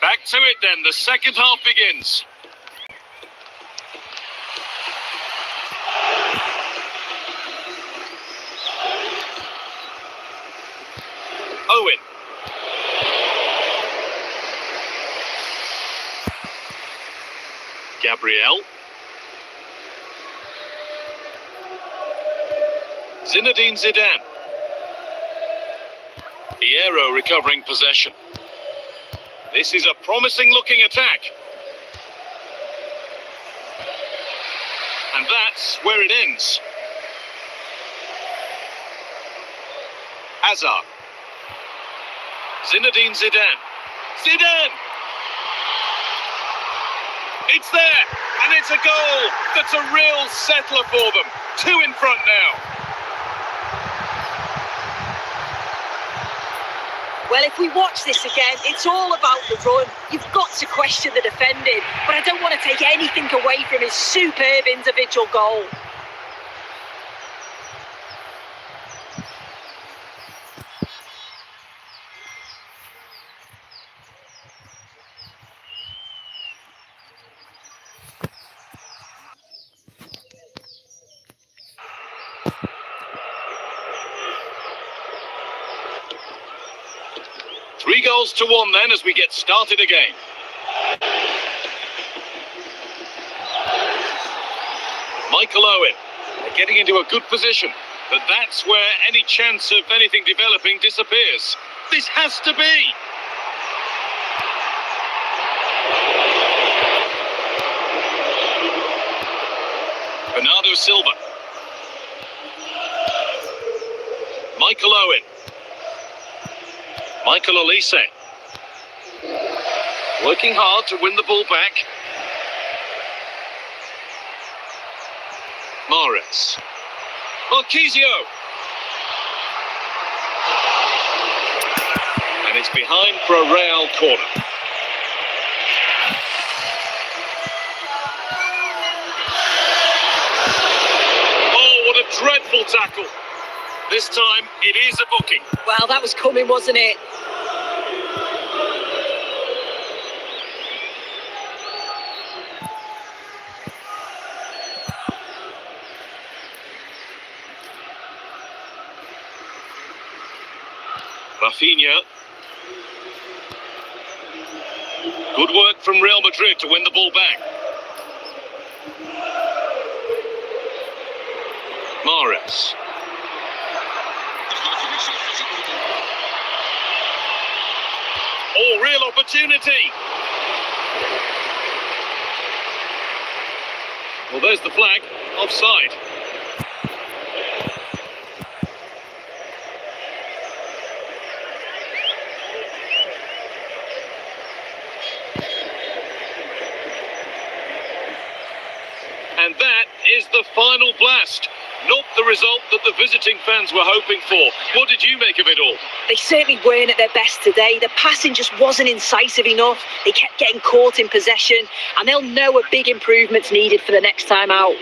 Back to it then, the second half begins. Owen. Gabriel. Zinedine Zidane. Hierro recovering possession. This is a promising looking attack. And that's where it ends. Hazard. Zinedine Zidane. Zidane! It's there, and it's a goal. That's a real settler for them. 2 in front now. Well, if we watch this again, it's all about the run. You've got to question the defending, but I don't want to take anything away from his superb individual goal. Three goals to 1 then as we get started again. Michael Owen. They're getting into a good position, but that's where any chance of anything developing disappears. This has to be. Bernardo Silva. Michael Owen. Michael Olise. Working hard to win the ball back. Mahrez. Marquisio. And it's behind for a Real corner. Oh, what a dreadful tackle. This time, it is a booking. Well, that was coming, wasn't it? Rafinha. Good work from Real Madrid to win the ball back. Mahrez. Oh, real opportunity. Well, there's the flag. Offside. And that is the final blast. Not the result that the visiting fans were hoping for. What did you make of it all? They certainly weren't at their best today. The passing just wasn't incisive enough. They kept getting caught in possession, and they'll know a big improvement's needed for the next time out.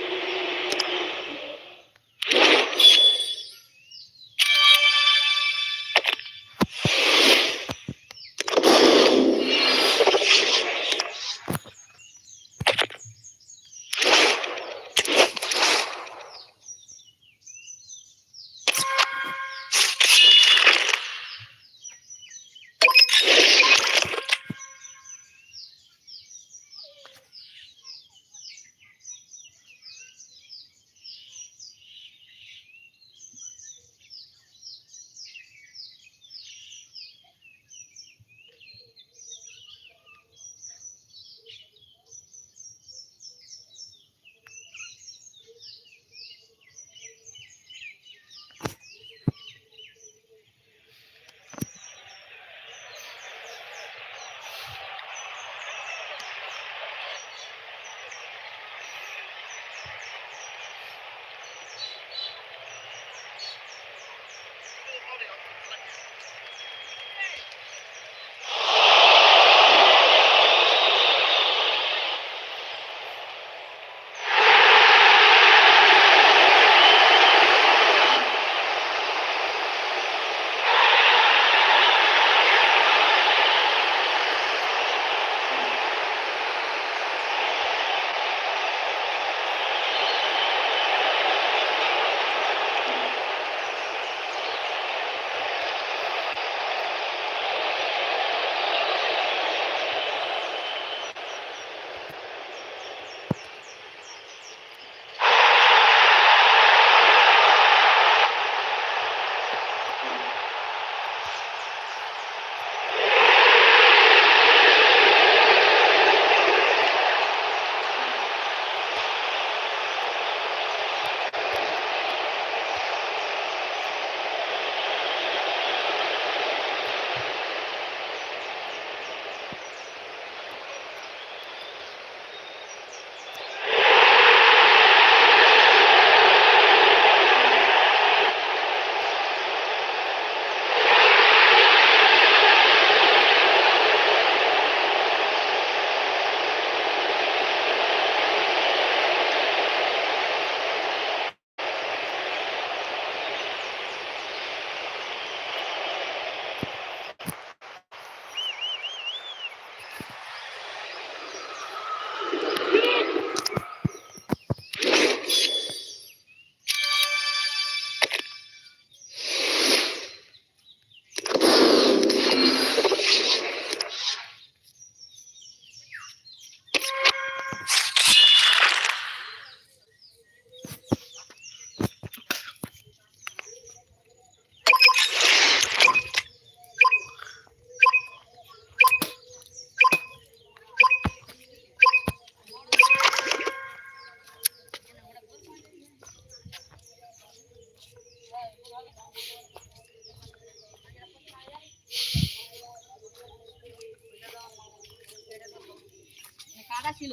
কাটা ছিল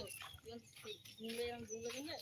এরকম ঢুকে দিলে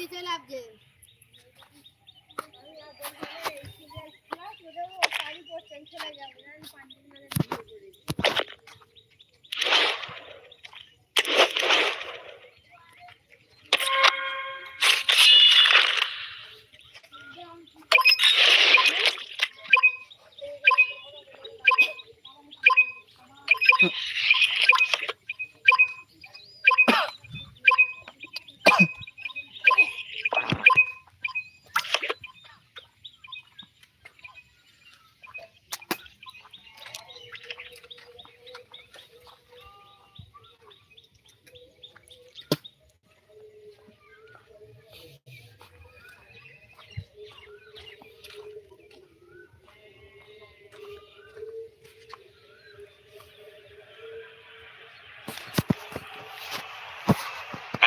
নিচে লাফছে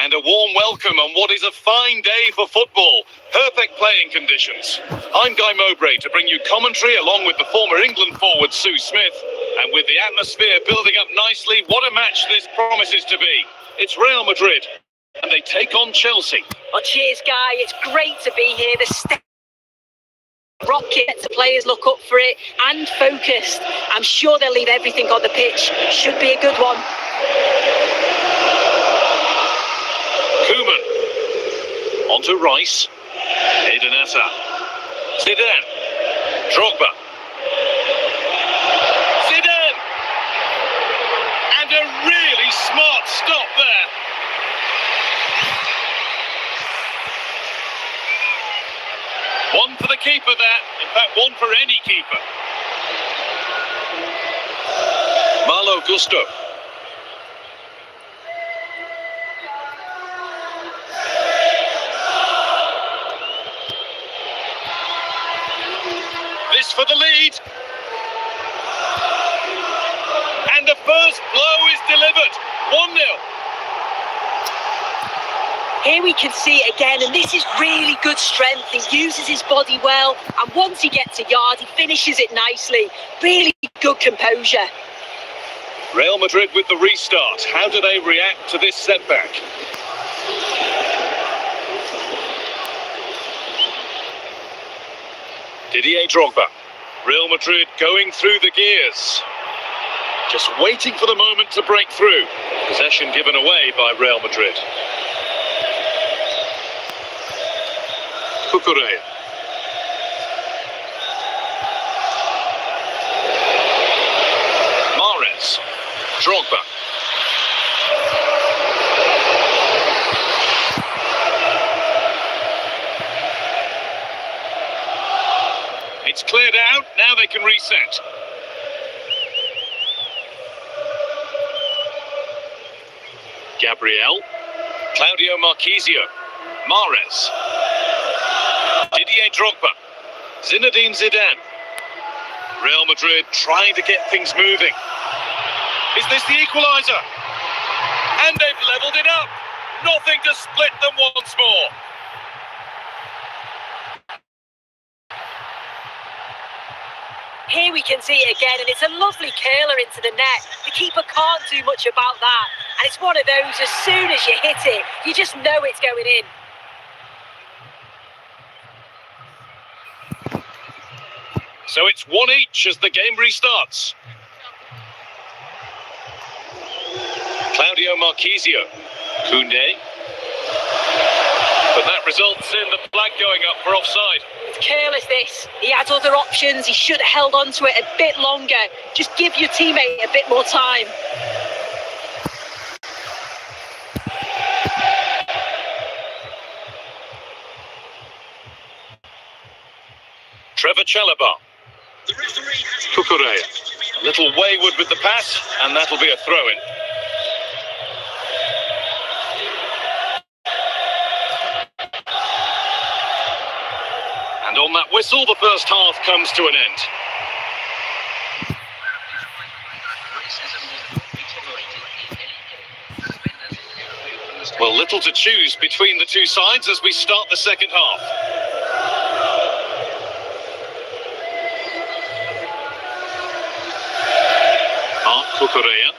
And a warm welcome on what is a fine day for football. Perfect playing conditions. I'm Guy Mowbray to bring you commentary along with the former England forward Sue Smith. And with the atmosphere building up nicely, what a match this promises to be. It's Real Madrid and they take on Chelsea. Oh, cheers, Guy. It's great to be here. The rocket, the players look up for it and focused. I'm sure they'll leave everything on the pitch. Should be a good one. Koeman. On to Rice. Eden Hazard. Zidane. Drogba. Zidane! And a really smart stop there. One for the keeper there. In fact, one for any keeper. Malo Gusto. This for the lead. And the first blow is delivered. 1-0. Here we can see it again, and this is really good strength. He uses his body well, and once he gets a yard, he finishes it nicely. Really good composure. Real Madrid with the restart. How do they react to this setback? Didier Drogba. Real Madrid going through the gears. Just waiting for the moment to break through. Possession given away by Real Madrid. Cucurella. Mahrez. Drogba. It's cleared out, now they can reset. Gabriel. Claudio Marquisio. Mahrez. Didier Drogba. Zinedine Zidane. Real Madrid trying to get things moving. Is this the equaliser? And they've levelled it up. Nothing to split them once more. Here we can see it again, and it's a lovely curler into the net. The keeper can't do much about that. And it's one of those, as soon as you hit it, you just know it's going in. So it's 1 each as the game restarts. Claudio Marquisio. Koundé. But that results in the flag going up for offside. It's careless, this. He had other options. He should have held on to it a bit longer. Just give your teammate a bit more time. Trevor Chalobah. Cucurella. A little wayward with the pass, and that'll be a throw-in. And on that whistle, the first half comes to an end. Well, little to choose between the two sides as we start the second half. Cucurella.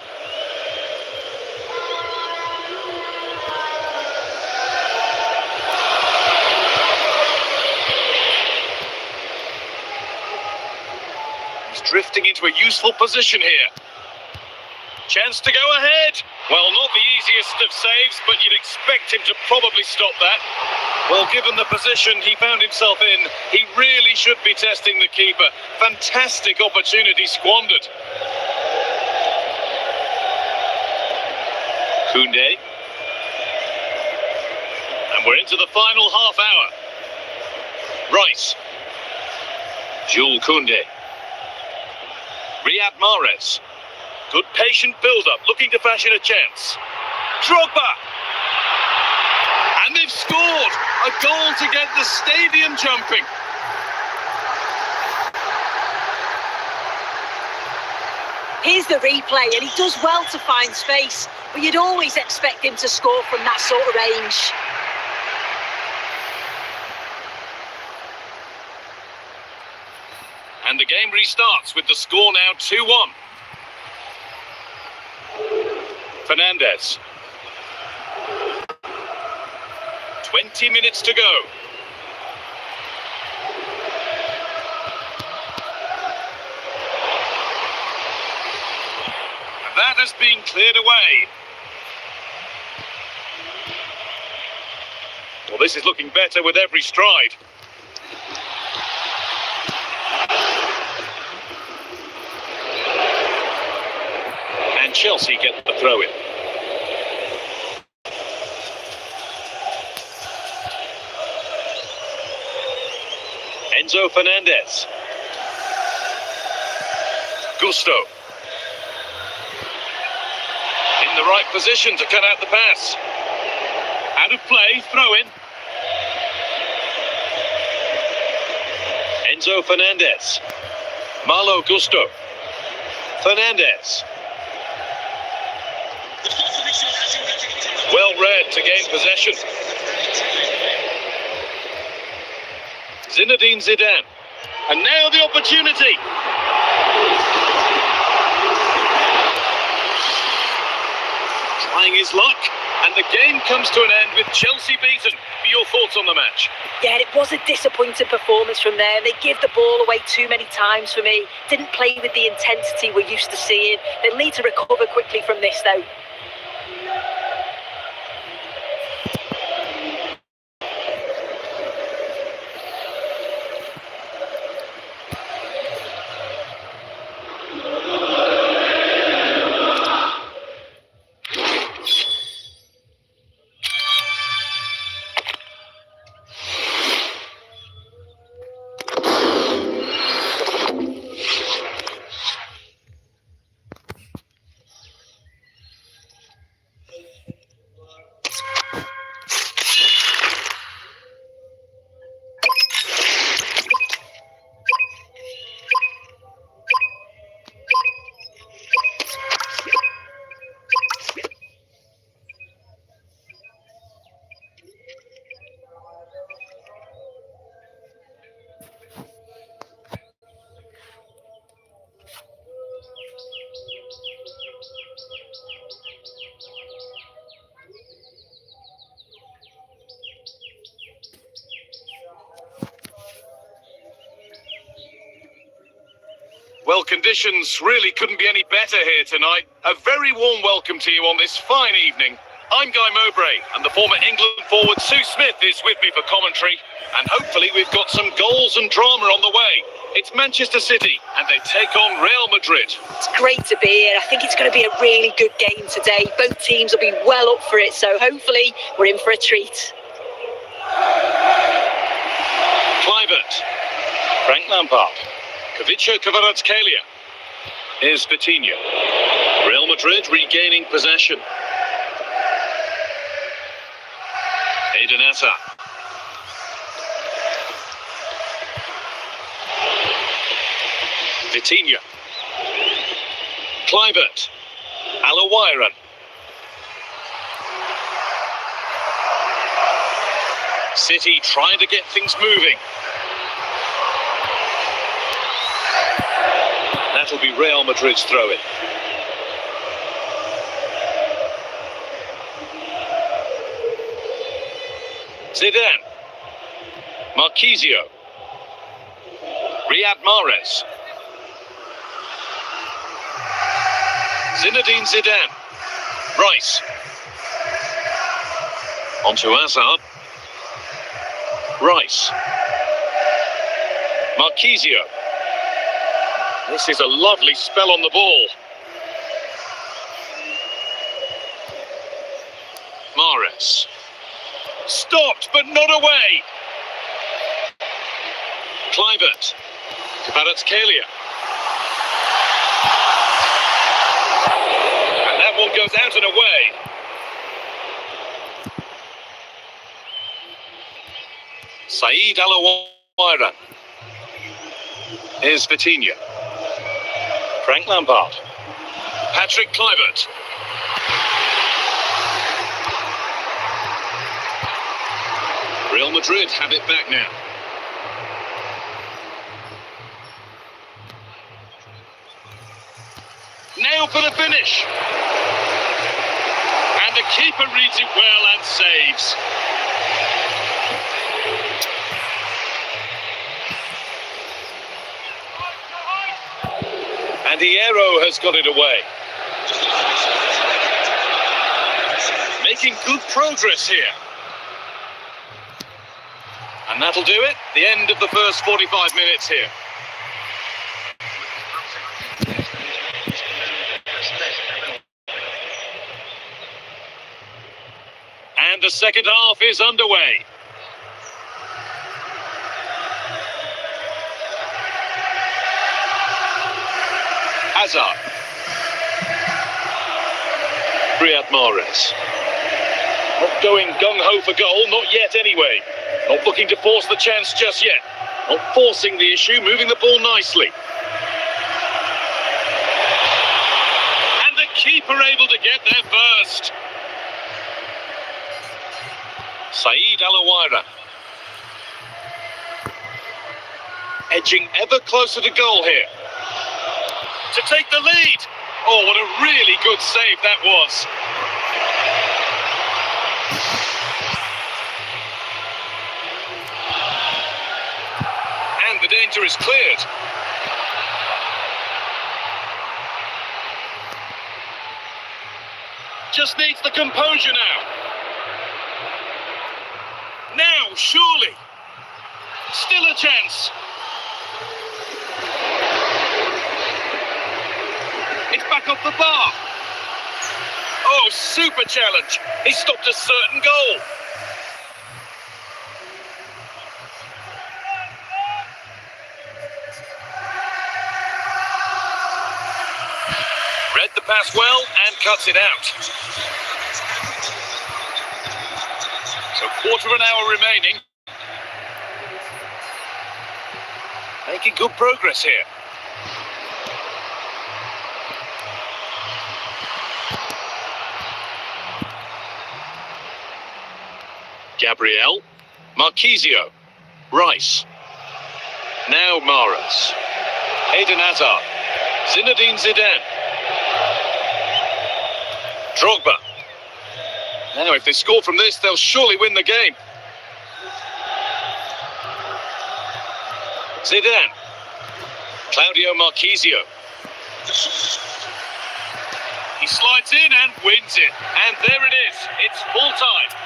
getting into a useful position here. Chance to go ahead. Well, not the easiest of saves, but you'd expect him to probably stop that. Well, given the position he found himself in, he really should be testing the keeper. Fantastic opportunity squandered. Koundé. And we're into the final half hour. Rice. Jules Koundé. Riyad Mahrez. Good patient build-up, looking to fashion a chance. Drogba! And they've scored! A goal to get the stadium jumping. Here's the replay, and he does well to find space, but you'd always expect him to score from that sort of range. And the game restarts with the score now 2-1. Fernandes. 20 minutes to go. And that has been cleared away. Well, this is looking better with every stride. And Chelsea get the throw in. Enzo Fernandez. Gusto. In the right position to cut out the pass. Out of play, throw in. Enzo Fernandez. Malo Gusto. Fernandez. Well read to gain possession. Zinedine Zidane. And now the opportunity. Trying his luck. And the game comes to an end with Chelsea beaten. Your thoughts on the match? Yeah, it was a disappointing performance from there. They give the ball away too many times for me. Didn't play with the intensity we're used to seeing. They'll need to recover quickly from this, though. Well, conditions really couldn't be any better here tonight. A very warm welcome to you on this fine evening. I'm Guy Mowbray, and the former England forward Sue Smith is with me for commentary. And hopefully we've got some goals and drama on the way. It's Manchester City, and they take on Real Madrid. It's great to be here. I think it's going to be a really good game today. Both teams will be well up for it, so hopefully we're in for a treat. Kluivert. Frank Lampard. Kavica Kvaratskhelia. Here's Vitinha. Real Madrid regaining possession. Eden Hazard. Vitinha. Kluivert. Alawiran. City trying to get things moving. That'll be Real Madrid's throw-in. Zidane. Marquisio. Riyad Mahrez. Zinedine Zidane. Rice. Onto Hazard. Rice. Marquisio. This is a lovely spell on the ball. Mahrez. Stopped, but not away. Kluivert. Kvaratskhelia. And that one goes out and away. Saeed Alawaira. Here's Vitinha. Frank Lampard. Patrick Kluivert. Real Madrid have it back now. Now for the finish. And the keeper reads it well and saves. And the arrow has got it away. Making good progress here. And that'll do it. The end of the first 45 minutes here. And the second half is underway. Hazard. Riyad Mahrez. Not going gung-ho for goal, not yet anyway. Not looking to force the chance just yet. Not forcing the issue, moving the ball nicely. And the keeper able to get there first. Saeed Alawaira. Edging ever closer to goal here. To take the lead. Oh, what a really good save that was. And the danger is cleared. Just needs the composure now. Now, surely. Still a chance. It's back off the bar. Oh, super challenge. He stopped a certain goal. Read the pass well and cuts it out. So quarter of an hour remaining. Making good progress here. Gabriel. Marquisio. Rice. Now Mahrez. Eden Hazard. Zinedine Zidane. Drogba. Now, if they score from this, they'll surely win the game. Zidane. Claudio Marquisio. He slides in and wins it. And there it is. It's full time.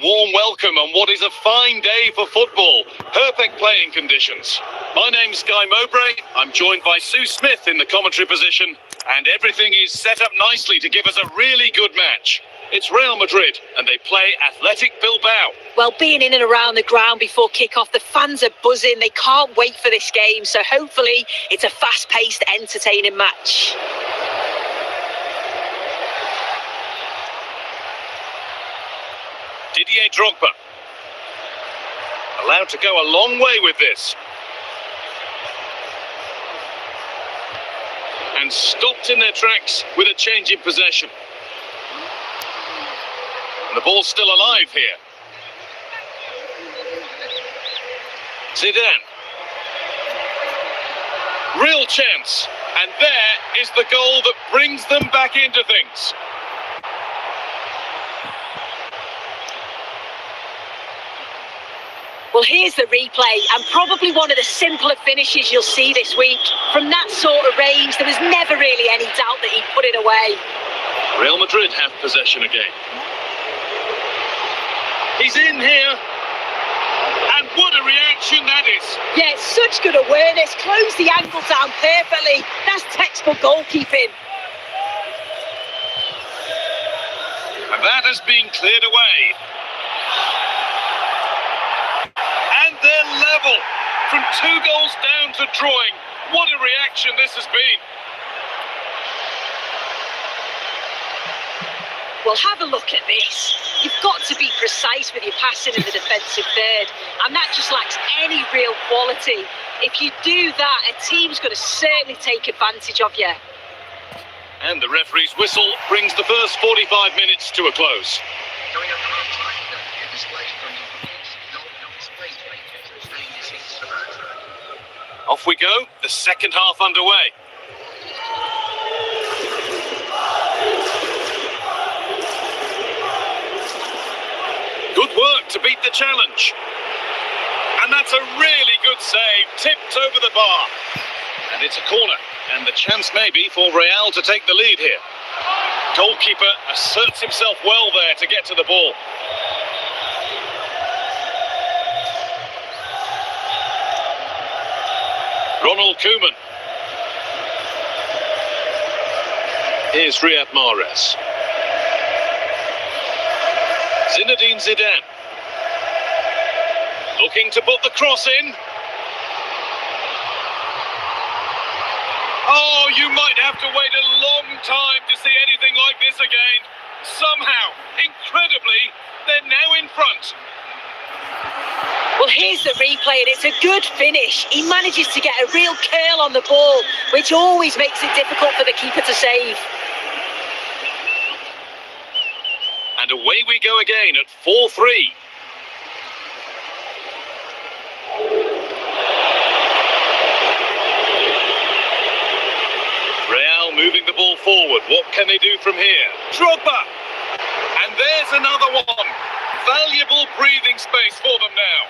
warm welcome on what is a fine day for football. Perfect playing conditions. My name's Guy Mowbray. I'm joined by Sue Smith in the commentary position, and everything is set up nicely to give us a really good match. It's Real Madrid, and they play Athletic Bilbao. Well, being in and around the ground before kick-off, the fans are buzzing. They can't wait for this game, so hopefully it's a fast-paced, entertaining match. Didier Drogba. Allowed to go a long way with this. And stopped in their tracks with a change in possession. And the ball's still alive here. Zidane. Real chance. And there is the goal that brings them back into things. Well, here's the replay, and probably one of the simpler finishes you'll see this week. From that sort of range, there was never really any doubt that he'd put it away. Real Madrid have possession again. He's in here. And what a reaction that is. Yeah, such good awareness. Closed the angle down perfectly. That's textbook goalkeeping. And that has been cleared away. And they're level. From 2 goals down to drawing. What a reaction this has been. Well, have a look at this. You've got to be precise with your passing in the defensive third, and that just lacks any real quality. If you do that, a team's going to certainly take advantage of you. And the referee's whistle brings the first 45 minutes to a close. Off we go, the second half underway. Good work to beat the challenge. And that's a really good save, tipped over the bar. And it's a corner, and the chance maybe for Real to take the lead here. Goalkeeper asserts himself well there to get to the ball. Ronald Koeman. Here's Riyad Mahrez. Zinedine Zidane. Looking to put the cross in. Oh, you might have to wait a long time to see anything like this again. Somehow, incredibly, they're now in front. Well, here's the replay, and it's a good finish. He manages to get a real curl on the ball, which always makes it difficult for the keeper to save. And away we go again at 4-3. Real moving the ball forward. What can they do from here? Drogba! And there's another one. Valuable breathing space for them now.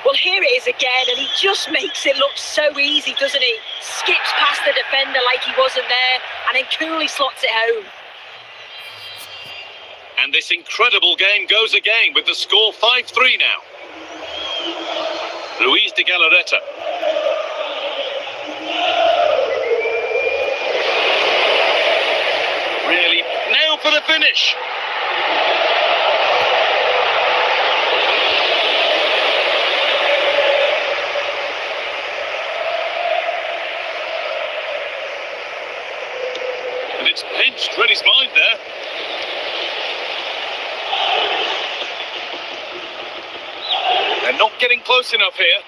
Well, here it is again, and he just makes it look so easy, doesn't he? Skips past the defender like he wasn't there, and then coolly slots it home. And this incredible game goes again with the score 5-3 now. Luis de Galarreta. Really, now for the finish. And it's pinched, read his mind there. They're not getting close enough here.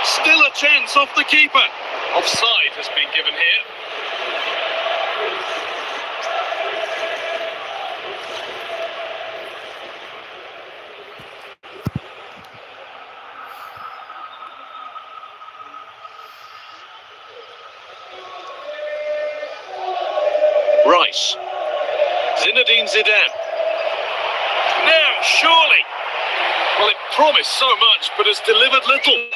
Still a chance off the keeper. Offside has been given here. Rice. Zinedine Zidane. Now, surely. Well, it promised so much, but has delivered little.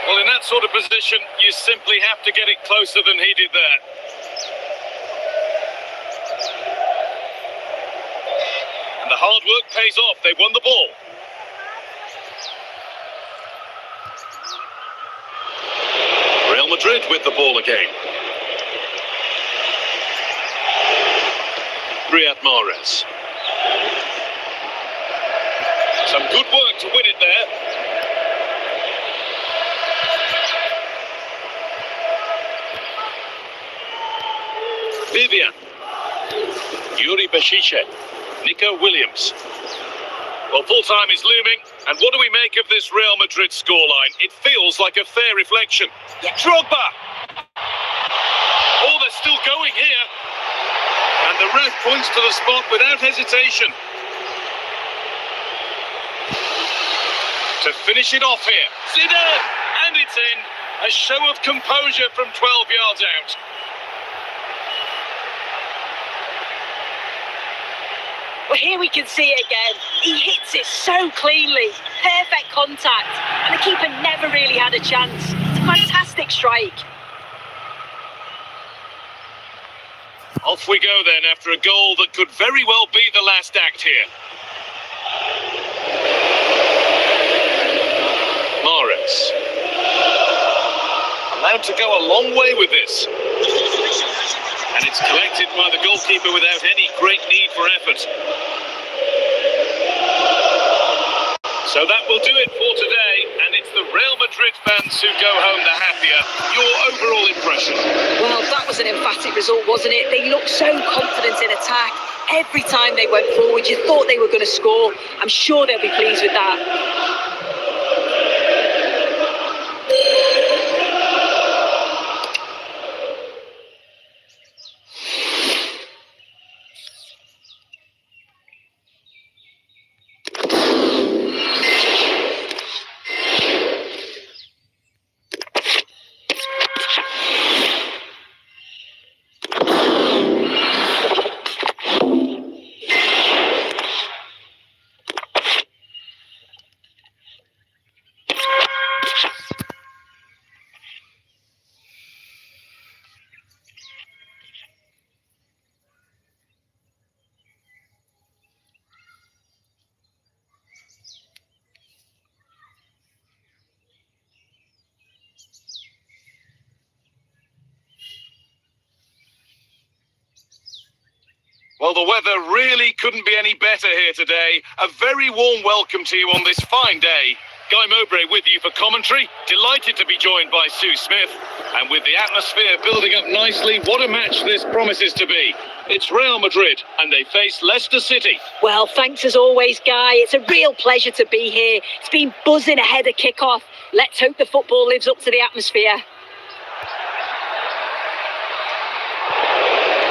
Well, in that sort of position, you simply have to get it closer than he did there. And the hard work pays off. They won the ball. Real Madrid with the ball again. Riyad Mahrez. Some good work to win it there. Vivian. Yuri Bashiche. Nico Williams. Well, full-time is looming, and what do we make of this Real Madrid scoreline? It feels like a fair reflection. Yeah. Drogba! Oh, they're still going here. And the ref points to the spot without hesitation. To finish it off here. Zidane! And it's in. A show of composure from 12 yards out. Well, here we can see it again. He hits it so cleanly. Perfect contact. And the keeper never really had a chance. It's a fantastic strike. Off we go then after a goal that could very well be the last act here. Mahrez. Allowed to go a long way with this. And it's collected by the goalkeeper without any great need for effort. So that will do it for today, and it's the Real Madrid fans who go home the happier. Your overall impression? Well, that was an emphatic result, wasn't it? They looked so confident in attack. Every time they went forward, you thought they were going to score. I'm sure they'll be pleased with that. Well, the weather really couldn't be any better here today. A very warm welcome to you on this fine day. Guy Mowbray with you for commentary. Delighted to be joined by Sue Smith. And with the atmosphere building up nicely, what a match this promises to be. It's Real Madrid, and they face Leicester City. Well, thanks as always, Guy. It's a real pleasure to be here. It's been buzzing ahead of kick-off. Let's hope the football lives up to the atmosphere.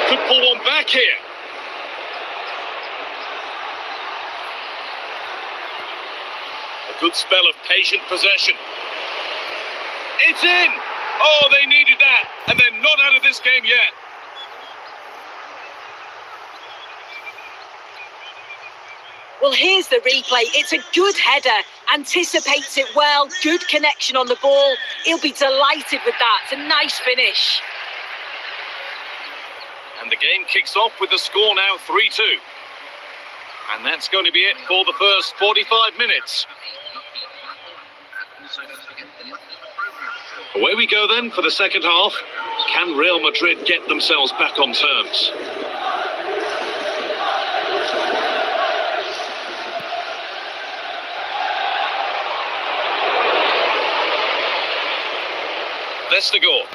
Could pull one back here. A good spell of patient possession. It's in! Oh, they needed that, and they're not out of this game yet. Well, here's the replay. It's a good header. Anticipates it well. Good connection on the ball. He'll be delighted with that. It's a nice finish. And the game kicks off with the score now 3-2. And that's going to be it for the first 45 minutes. Away we go then for the second half. Can Real Madrid get themselves back on terms? Vestergaard.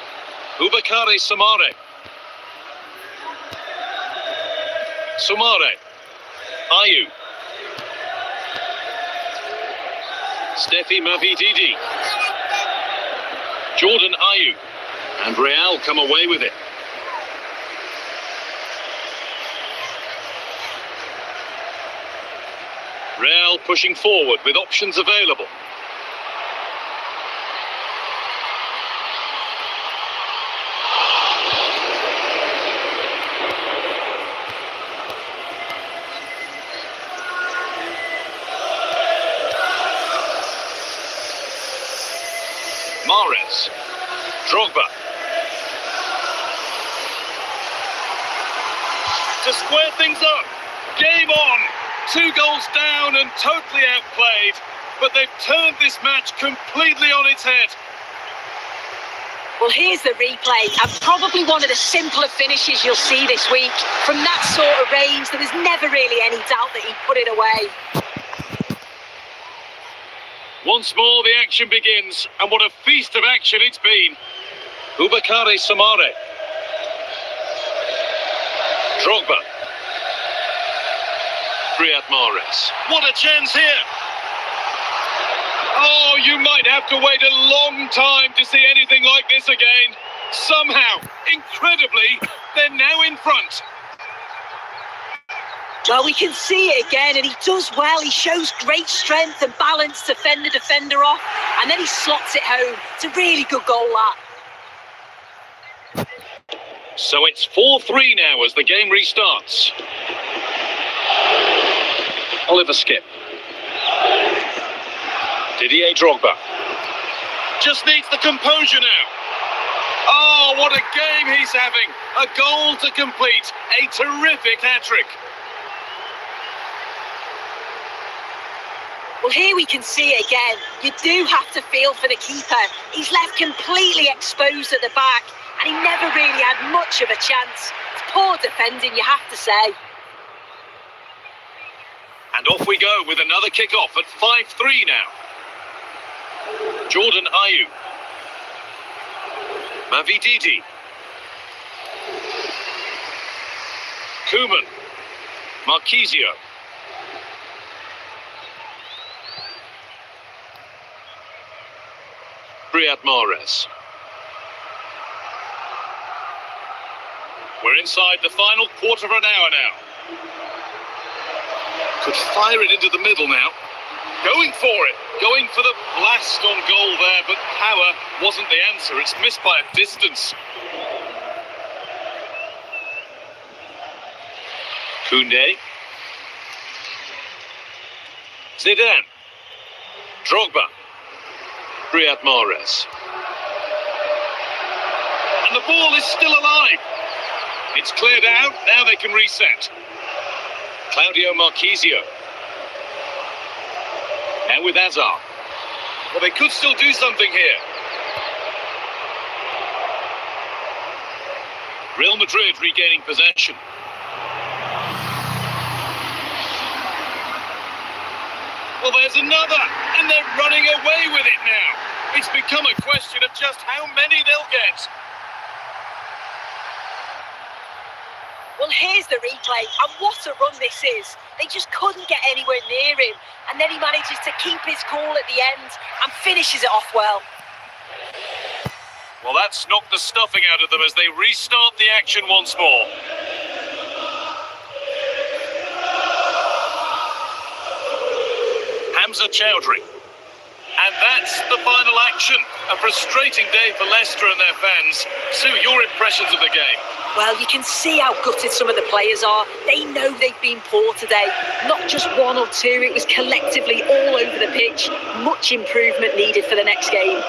Boubakary Samare. Sumare. Ayew. Steffi Mavididi. Jordan Ayew. And Real come away with it. Real pushing forward with options available. Mahrez. Drogba. To square things up. Game on. 2 goals down and totally outplayed. But they've turned this match completely on its head. Well, here's the replay, and probably one of the simpler finishes you'll see this week. From that sort of range, there was never really any doubt that he put it away. Once more, the action begins, and what a feast of action it's been. Boubakary Samare. Drogba. Riyad Mahrez. What a chance here! Oh, you might have to wait a long time to see anything like this again. Somehow, incredibly, they're now in front. Well, we can see it again, and he does well. He shows great strength and balance to fend the defender off, and then he slots it home. It's a really good goal, that. So it's 4-3 now as the game restarts. Oliver Skip. Didier Drogba. Just needs the composure now. Oh, what a game he's having. A goal to complete. A terrific hat-trick. Well, here we can see it again. You do have to feel for the keeper. He's left completely exposed at the back, and he never really had much of a chance. It's poor defending, you have to say. And off we go with another kick-off at 5-3 now. Jordan Ayew. Mavididi. Koeman. Marquisio. Riyad Mahrez. We're inside the final quarter of an hour now. Could fire it into the middle now. Going for it. Going for the blast on goal there, but power wasn't the answer. It's missed by a distance. Koundé. Zidane. Drogba. Riyad Mahrez. And the ball is still alive. It's cleared out. Now they can reset. Claudio Marquisio. Now with Hazard. Well, they could still do something here. Real Madrid regaining possession. Well, there's another, and they're running away with it now. It's become a question of just how many they'll get. Well, here's the replay, and what a run this is. They just couldn't get anywhere near him, and then he manages to keep his cool at the end and finishes it off well. Well, that's knocked the stuffing out of them as they restart the action once more. Hamza Chowdhury. And that's the final action. A frustrating day for Leicester and their fans. Sue, your impressions of the game? Well, you can see how gutted some of the players are. They know they've been poor today. Not just one or two, it was collectively all over the pitch. Much improvement needed for the next game.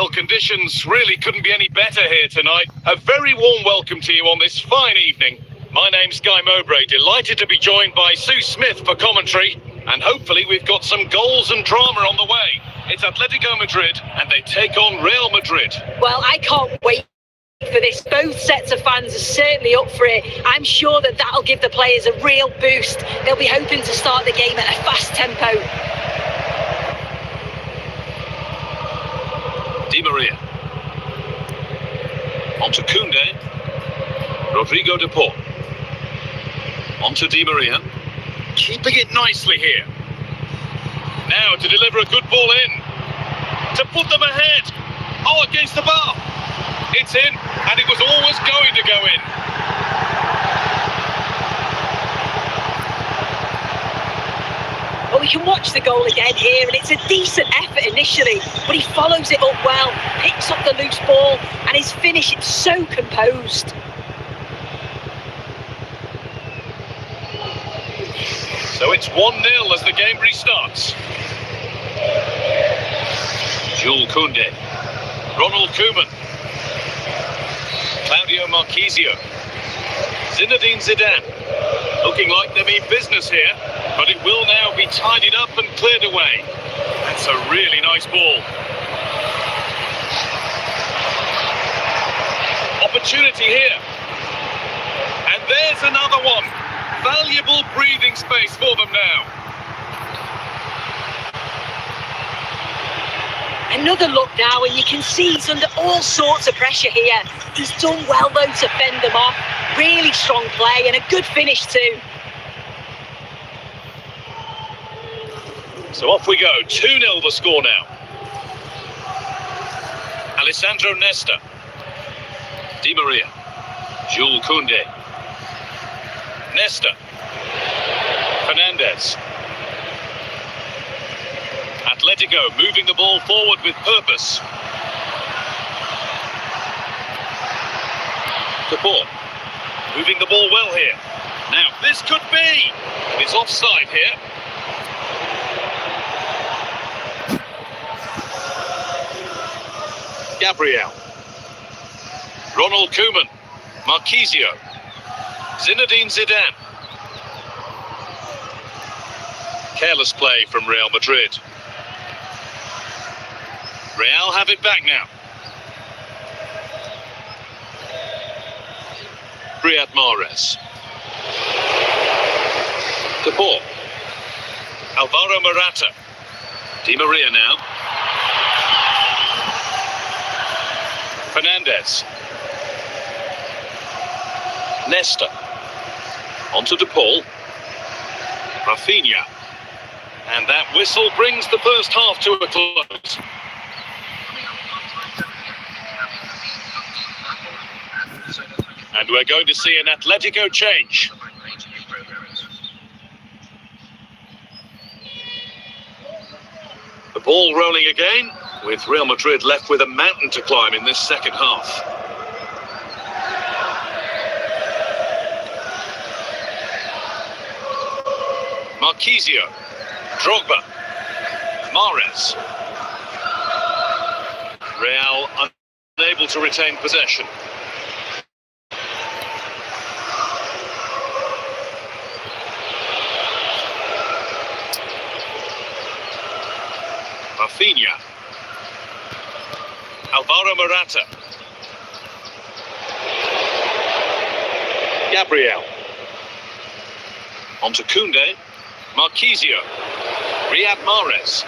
Well, conditions really couldn't be any better here tonight. A very warm welcome to you on this fine evening. My name's Guy Mowbray, delighted to be joined by Sue Smith for commentary. And hopefully we've got some goals and drama on the way. It's Atletico Madrid and they take on Real Madrid. Well, I can't wait for this. Both sets of fans are certainly up for it. I'm sure that that'll give the players a real boost. They'll be hoping to start the game at a fast tempo. Di Maria. Onto Koundé. Rodrigo de Paul. Onto Di Maria. Keeping it nicely here. Now to deliver a good ball in. To put them ahead. Oh, against the bar. It's in, and it was always going to go in. Well, we can watch the goal again here, and it's a decent effort initially, but he follows it up well, picks up the loose ball, and his finish is so composed. So it's 1-0 as the game restarts. Jules Koundé. Ronald Koeman. Claudio Marchisio. Zinedine Zidane. Looking like they mean business here, but it will now be tidied up and cleared away. That's a really nice ball. Opportunity here. And there's another one. Valuable breathing space for them now. Another look now, and you can see he's under all sorts of pressure here. He's done well, though, to fend them off. Really strong play and a good finish too. So off we go. 2-0 the score now. Alessandro Nesta. Di Maria. Jules Koundé. Nesta. Fernandez. Atletico moving the ball forward with purpose. De Paul. Moving the ball well here. Now, this could be. It's offside here. Gabriel. Ronald Koeman. Marchisio. Zinedine Zidane. Careless play from Real Madrid. Real have it back now. Riyad Mahrez. De Paul. Alvaro Morata. Di Maria now. Fernandez. Nesta. Onto De Paul. Rafinha. And that whistle brings the first half to a close. And we're going to see an Atletico change. The ball rolling again, with Real Madrid left with a mountain to climb in this second half. Marchisio. Drogba. Mahrez. Real unable to retain possession. Rafinha. Alvaro Morata. Gabriel. Onto Koundé. Marchisio. Riyad Mahrez.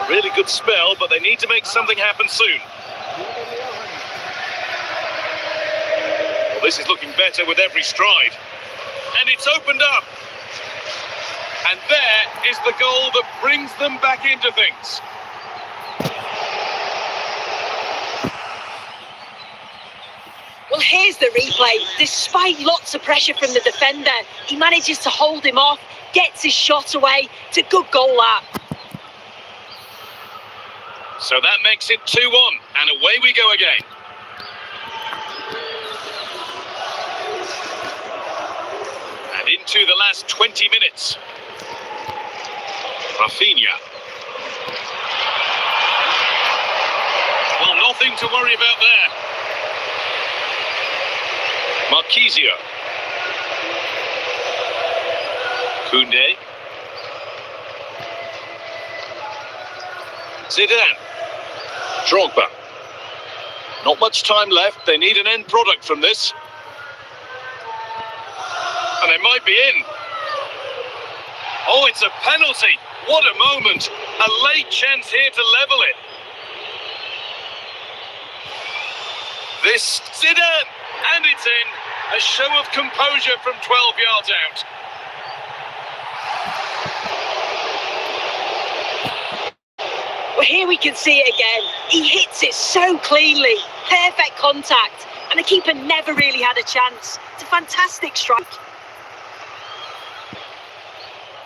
Really good spell, but they need to make something happen soon. Well, this is looking better with every stride. And it's opened up. And there is the goal that brings them back into things. Well, here's the replay. Despite lots of pressure from the defender, he manages to hold him off, gets his shot away. It's a good goal, that. So that makes it 2-1, and away we go again. And into the last 20 minutes. Rafinha. to worry about there. Marquisio. Koundé. Zidane. Drogba. Not much time left. They need an end product from this. And they might be in. Oh, it's a penalty. What a moment. A late chance here to level it. This Zidane. And it's in. A show of composure from 12 yards out. Well, here we can see it again. He hits it so cleanly. Perfect contact. And the keeper never really had a chance. It's a fantastic strike.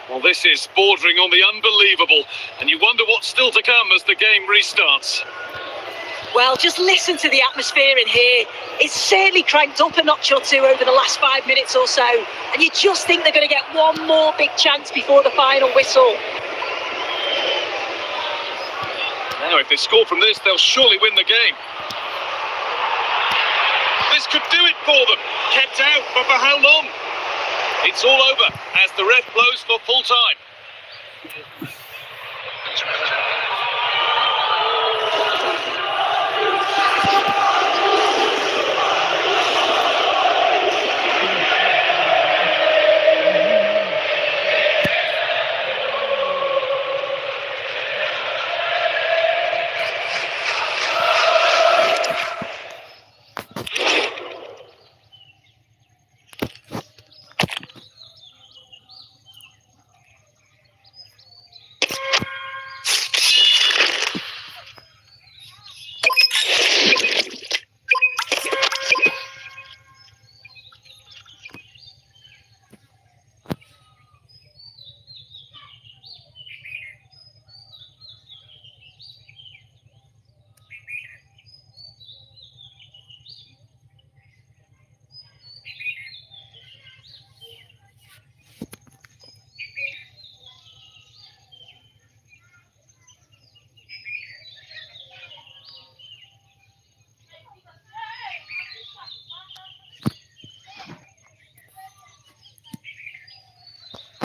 Well, this is bordering on the unbelievable. And you wonder what's still to come as the game restarts. Well, just listen to the atmosphere in here. It's certainly cranked up a notch or two over the last 5 minutes or so. And you just think they're going to get one more big chance before the final whistle. Now, if they score from this, they'll surely win the game. This could do it for them. Kept out, but for how long? It's all over as the ref blows for full time.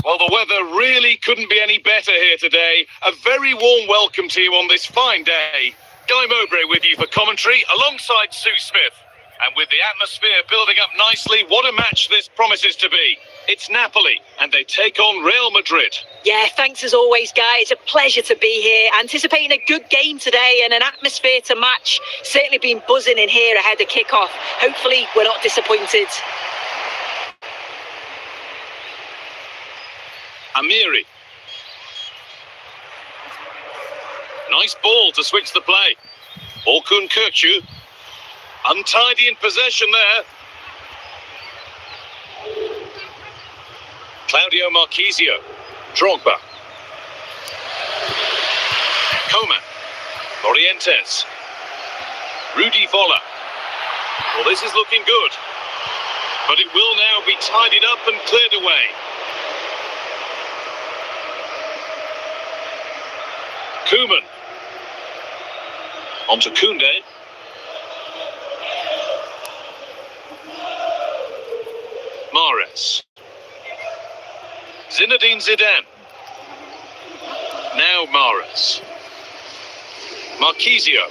Well, the weather really couldn't be any better here today. A very warm welcome to you on this fine day. Guy Mowbray with you for commentary alongside Sue Smith. And with the atmosphere building up nicely, what a match this promises to be. It's Napoli and they take on Real Madrid. Yeah, thanks as always, Guy. It's a pleasure to be here. Anticipating a good game today and an atmosphere to match. Certainly been buzzing in here ahead of kick-off. Hopefully we're not disappointed. Amiri. Nice ball to switch the play. Orkun Kökçü. Untidy in possession there. Claudio Marquisio. Drogba. Coman. Morientes. Rudi Voller. Well, this is looking good. But it will now be tidied up and cleared away. Koeman. On to Koundé. Mahrez. Zinedine Zidane. Now Mahrez. Marquisio.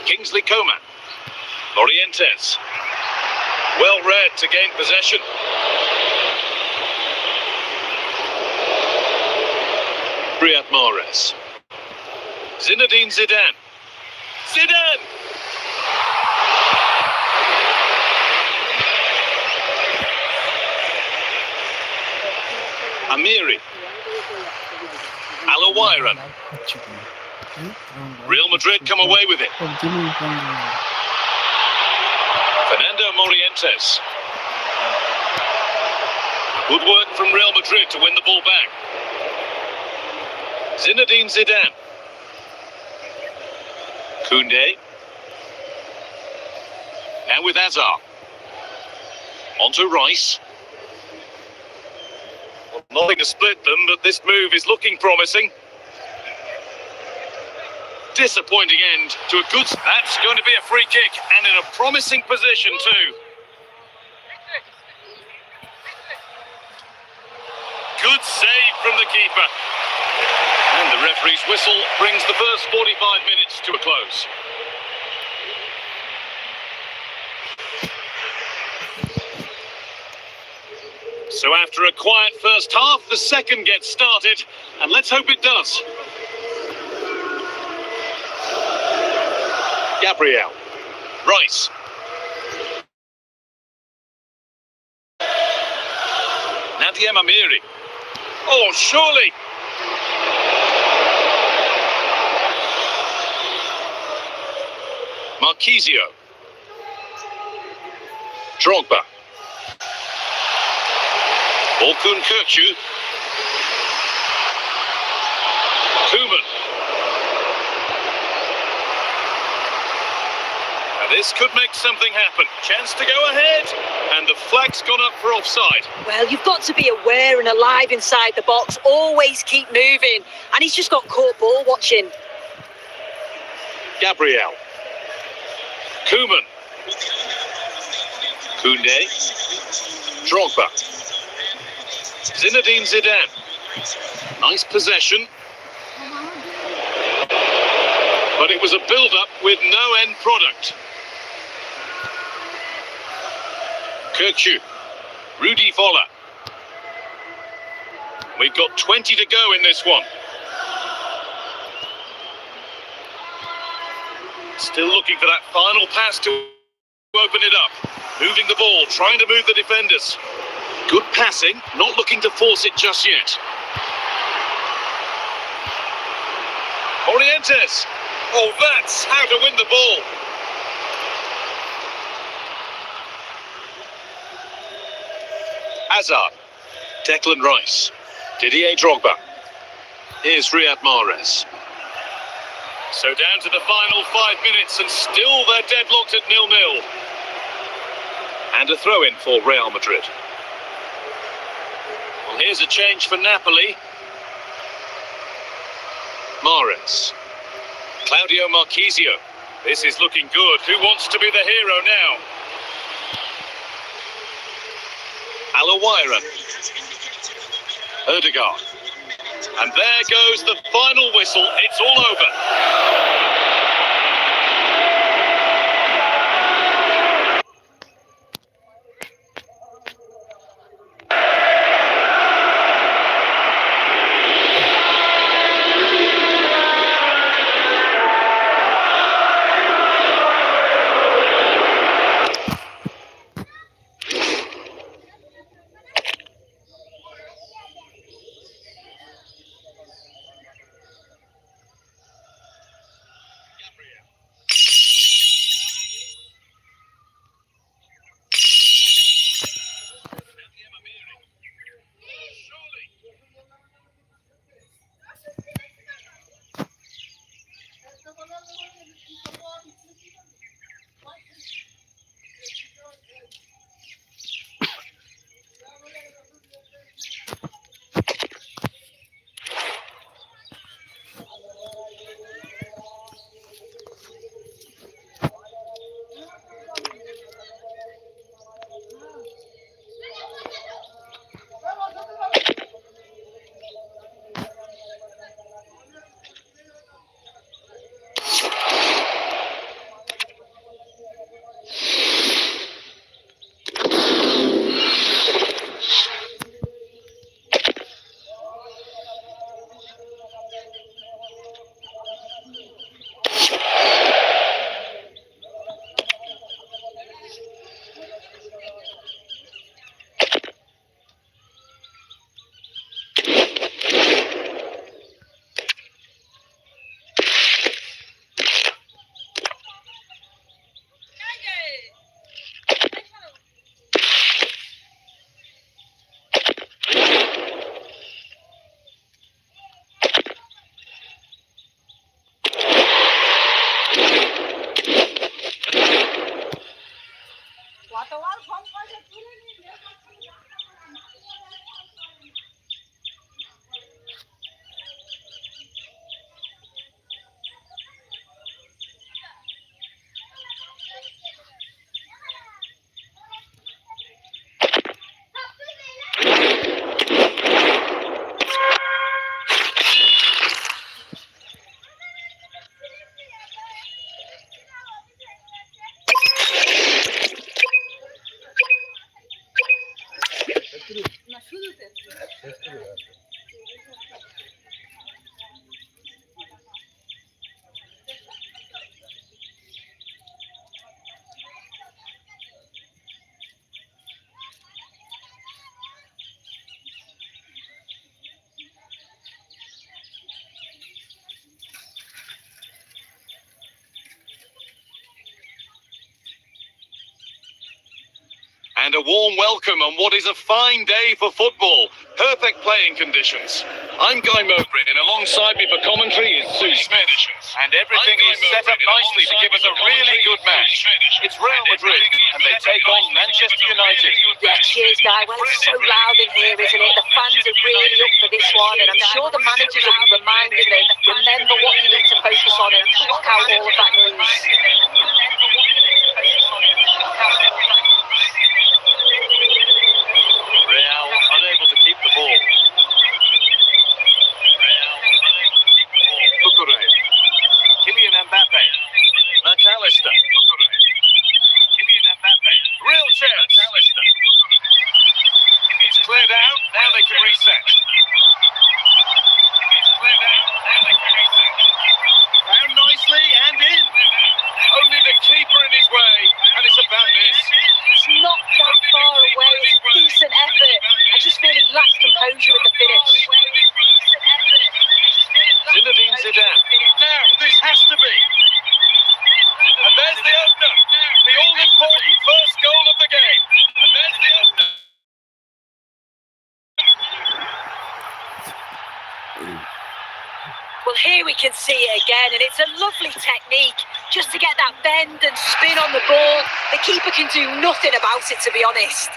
Kingsley Coman. Morientes. Well read to gain possession. Riyad Mahrez. Zinedine Zidane. Zidane! Amiri. Alawiran. Real Madrid come away with it. Fernando Morientes. Good work from Real Madrid to win the ball back. Zinedine Zidane. Koundé. Now with Hazard. On to Rice. Well, nothing to split them, but this move is looking promising. Disappointing end to a good... That's going to be a free kick, and in a promising position too. Good save from the keeper. And the referee's whistle brings the first 45 minutes to a close. So after a quiet first half, the second gets started, and let's hope it does. Gabriel. Rice. Nadia Mamiri. Oh, surely. Marquisio. Drogba. Orkun Kökçü. Koeman. And this could make something happen. Chance to go ahead. And the flag's gone up for offside. Well, you've got to be aware and alive inside the box. Always keep moving. And he's just got caught ball watching. Gabriel. Koeman. Koundé. Drogba. Zinedine Zidane. Nice possession. But it was a build-up with no end product. Kökçü. Rudi Voller. We've got 20 to go in this one. Still looking for that final pass to open it up. Moving the ball, trying to move the defenders. Good passing, not looking to force it just yet. Morientes. Oh, that's how to win the ball. Hazard. Declan Rice. Didier Drogba. Here's Riyad Mahrez. So down to the final 5 minutes, and still they're deadlocked at 0-0. And a throw-in for Real Madrid. Well, here's a change for Napoli. Mahrez. Claudio Marquisio. This is looking good. Who wants to be the hero now? Alawaira. Erdegaard. And there goes the final whistle. It's all over. And a warm welcome on what is a fine day for football. Perfect playing conditions. I'm Guy Mowbray, and alongside me for commentary is Sue Smith. And everything is set up nicely to give us a really good match. It's Real Madrid, and they take on Manchester United. Yeah, cheers, Guy. Well, it's so loud in here, isn't it? The fans are really up for this one, and I'm sure the managers will be reminding them, remember what you need to focus on and block out all of that noise. Real unable to keep the ball. Cucurella. Kylian Mbappe. McAllister. Kylian Mbappe. Real chance. McAllister. It's cleared out. Now they can reset. It's cleared out. Now they can reset. Found nicely and in. Only the keeper in his way, and it's about this. It's not that far away. It's a decent effort. I just feel he lacked composure at the finish. Zinedine Zidane. Now, this has to be. And there's the opener. The all-important first goal of the game. And there's the opener. Well, here we can see it again, and it's a lovely technique just to get that bend and spin on the ball. The keeper can do nothing about it, to be honest.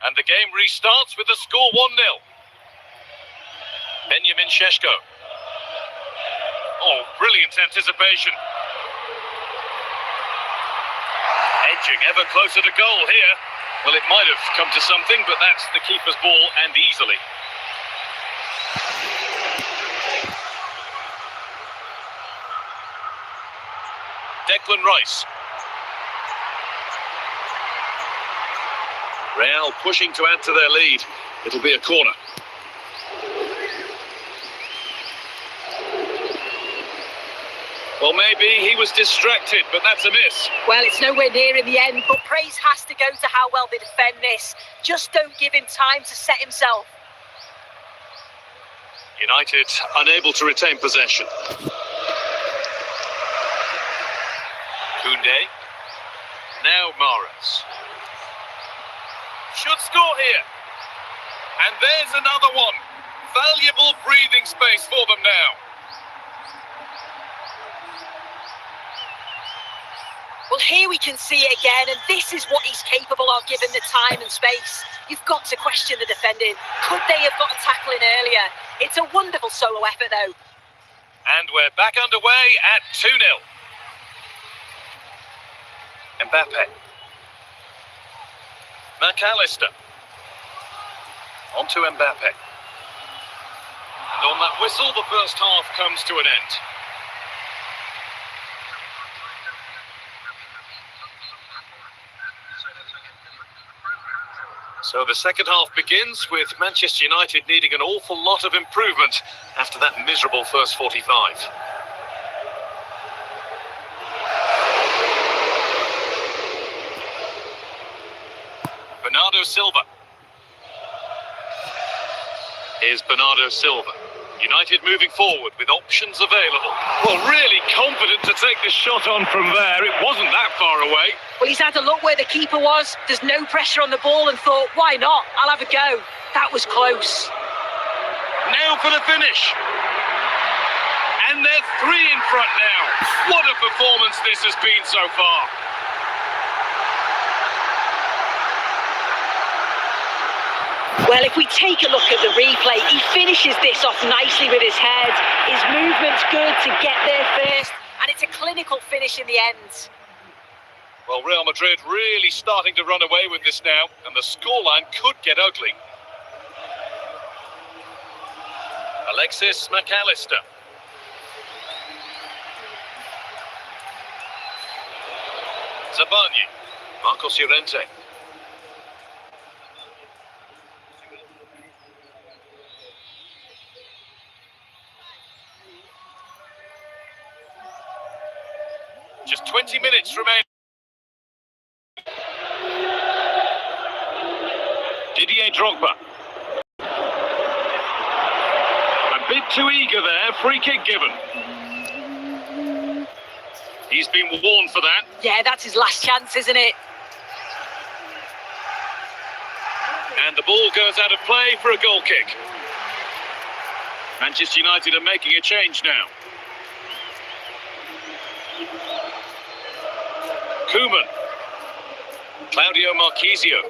And the game restarts with the score 1-0. Benjamin Šeško. Oh, brilliant anticipation. Edging ever closer to goal here. Well, it might have come to something, but that's the keeper's ball, and easily. Declan Rice. Real pushing to add to their lead. It'll be a corner. Well, maybe he was distracted, but that's a miss. Well, it's nowhere near in the end, but praise has to go to how well they defend this. Just don't give him time to set himself. United unable to retain possession. Koundé. Now Mahrez. Should score here. And there's another one. Valuable breathing space for them now. Well, here we can see it again, and this is what he's capable of given the time and space. You've got to question the defending. Could they have got a tackle in earlier? It's a wonderful solo effort, though. And we're back underway at 2-0. Mbappe. McAllister. On to Mbappe. And on that whistle, the first half comes to an end. So the second half begins with Manchester United needing an awful lot of improvement after that miserable first 45. Bernardo Silva. Here's Bernardo Silva. United moving forward with options available. Well, really confident to take the shot on from there. It wasn't that far away. Well, he's had a look where the keeper was. There's no pressure on the ball and thought, why not? I'll have a go. That was close. Now for the finish. And they're 3 in front now. What a performance this has been so far. Well, if we take a look at the replay, he finishes this off nicely with his head. His movement's good to get there first, and it's a clinical finish in the end. Well, Real Madrid really starting to run away with this now, and the scoreline could get ugly. Alexis McAllister. Zabani. Marcos Llorente. Just 20 minutes remain. Didier Drogba. A bit too eager there, free kick given. He's been warned for that. Yeah, that's his last chance, isn't it? And the ball goes out of play for a goal kick. Manchester United are making a change now. Koeman. Claudio Marchisio.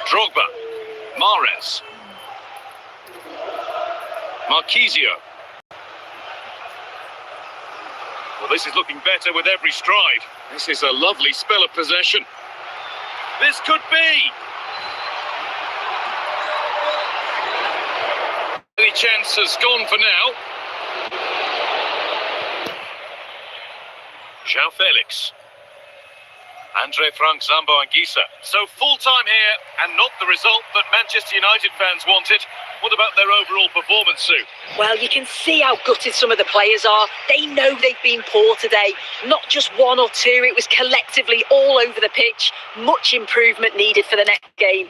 Drogba. Mahrez. Marchisio. Well, this is looking better with every stride. This is a lovely spell of possession. This could be. Any chance has gone for now. João Felix. Andre Frank Zambo Anguissa. So full time here and not the result that Manchester United fans wanted. What about their overall performance, Sue? Well, you can see how gutted some of the players are. They know they've been poor today. Not just one or two, it was collectively all over the pitch. Much improvement needed for the next game.